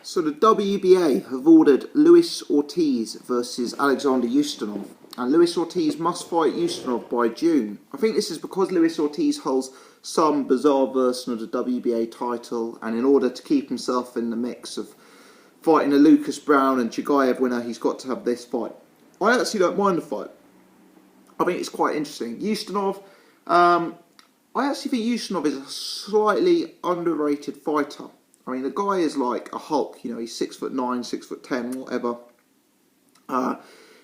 So the WBA have ordered Luis Ortiz versus Alexander Ustinov, and Luis Ortiz must fight Ustinov by June. I think this is because Luis Ortiz holds some bizarre version of the WBA title, and in order to keep himself in the mix of fighting a Lucas Brown and Chigayev winner, he's got to have this fight. I actually don't mind the fight. I think it's quite interesting. Ustinov, I actually think Ustinov is a slightly underrated fighter. I mean, the guy is like a Hulk, you know, he's 6'9", 6'10", whatever.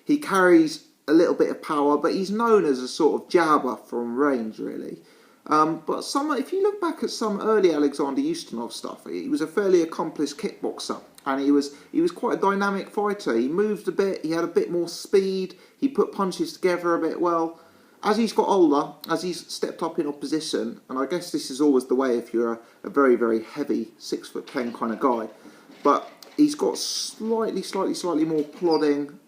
He carries a little bit of power, but he's known as a sort of jabber from range, really. But if you look back at some early Alexander Ustinov stuff, he was a fairly accomplished kickboxer, and he was quite a dynamic fighter. He moved a bit, he had a bit more speed, he put punches together a bit well. As he's got older, as he's stepped up in opposition, and I guess this is always the way if you're a very, very heavy 6'10" kind of guy, but he's got slightly more plodding,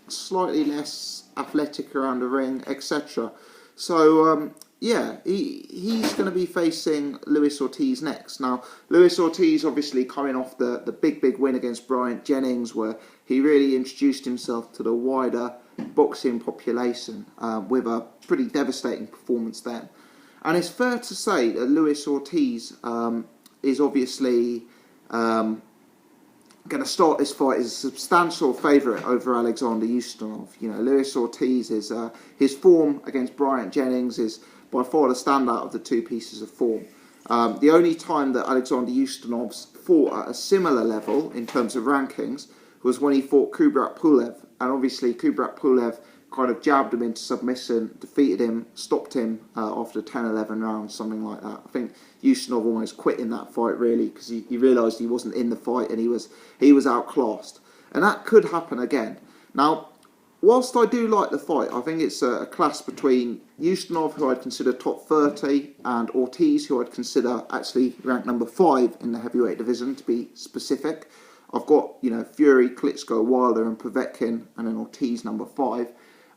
slightly less athletic around the ring, etc. So, yeah, he's going to be facing Luis Ortiz next. Now, Luis Ortiz obviously coming off the big win against Bryant Jennings, where he really introduced himself to the wider boxing population with a pretty devastating performance then. And it's fair to say that Luis Ortiz is obviously going to start this fight as a substantial favourite over Alexander Ustinov. You know, Luis Ortiz is his form against Bryant Jennings is by far the standout of the two pieces of form. The only time that Alexander Ustinov's fought at a similar level in terms of rankings was when he fought Kubrat Pulev, and obviously Kubrat Pulev kind of jabbed him into submission, defeated him, stopped him after 10-11 rounds, something like that. I think Ustinov almost quit in that fight, really, because he realised he wasn't in the fight and he was outclassed. And that could happen again. Now, whilst I do like the fight, I think it's a clash between Ustinov, who I'd consider top 30, and Ortiz, who I'd consider actually ranked number 5 in the heavyweight division, to be specific. I've got, you know, Fury, Klitschko, Wilder and Povetkin, and then Ortiz number 5.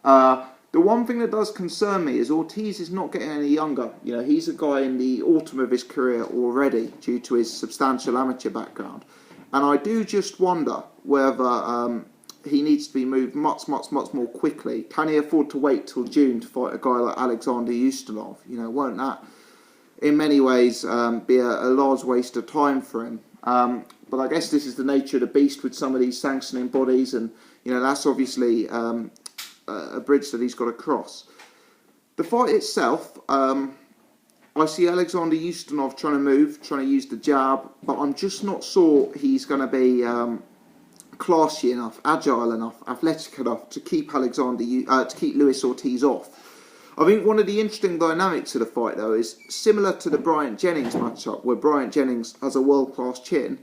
The one thing that does concern me is Ortiz is not getting any younger. You know, he's a guy in the autumn of his career already due to his substantial amateur background. And I do just wonder whether he needs to be moved much more quickly. Can he afford to wait till June to fight a guy like Alexander Ustinov? You know, won't that in many ways be a large waste of time for him? But I guess this is the nature of the beast with some of these sanctioning bodies, and you know that's obviously a bridge that he's got to cross. The fight itself, I see Alexander Ustinov trying to move, trying to use the jab, but I'm just not sure he's going to be classy enough, agile enough, athletic enough to keep Luis Ortiz off. I think one of the interesting dynamics of the fight, though, is similar to the Bryant Jennings matchup, where Bryant Jennings has a world-class chin.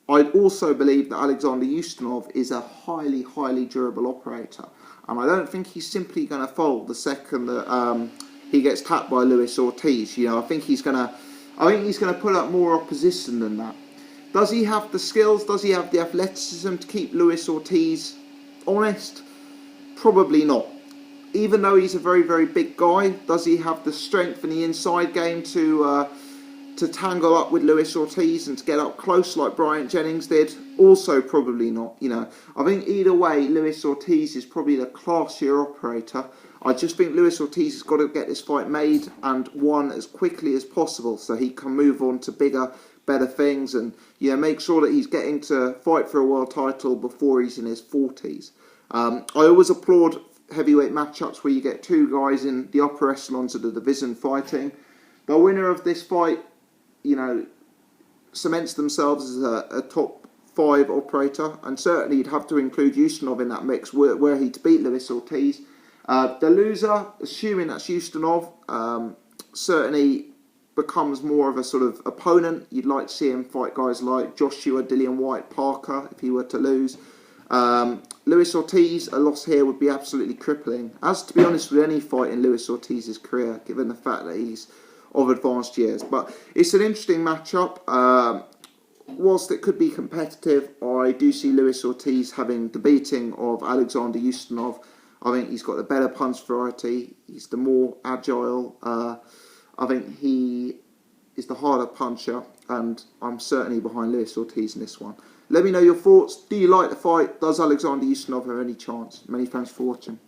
I also believe that Alexander Ustinov is a highly durable operator, and I don't think he's simply going to fold the second that he gets tapped by Luis Ortiz. You know, I think he's going to put up more opposition than that. Does he have the skills? Does he have the athleticism to keep Luis Ortiz honest? Probably not. Even though he's a very big guy, does he have the strength and the inside game to tangle up with Luis Ortiz and to get up close like Bryant Jennings did? Also probably not. You know, I think either way, Luis Ortiz is probably the classier operator. I just think Luis Ortiz has got to get this fight made and won as quickly as possible so he can move on to bigger, better things, and you know, make sure that he's getting to fight for a world title before he's in his 40s. I always applaud heavyweight matchups where you get two guys in the upper echelons of the division fighting. The winner of this fight, you know, cements themselves as a top 5 operator, and certainly you'd have to include Ustinov in that mix were he to beat Luis Ortiz. The loser, assuming that's Ustinov, certainly becomes more of a sort of opponent. You'd like to see him fight guys like Joshua, Dillian White, Parker if he were to lose. Luis Ortiz, a loss here would be absolutely crippling, as to be honest with any fight in Luis Ortiz's career, given the fact that he's of advanced years. But it's an interesting matchup. Whilst it could be competitive, I do see Luis Ortiz having the beating of Alexander Ustinov. I think he's got the better punch variety. He's the more agile. I think he is the harder puncher. and I'm certainly behind Luis Ortiz in this one. Let me know your thoughts. Do you like the fight? Does Alexander Ustinov have any chance? Many thanks for watching.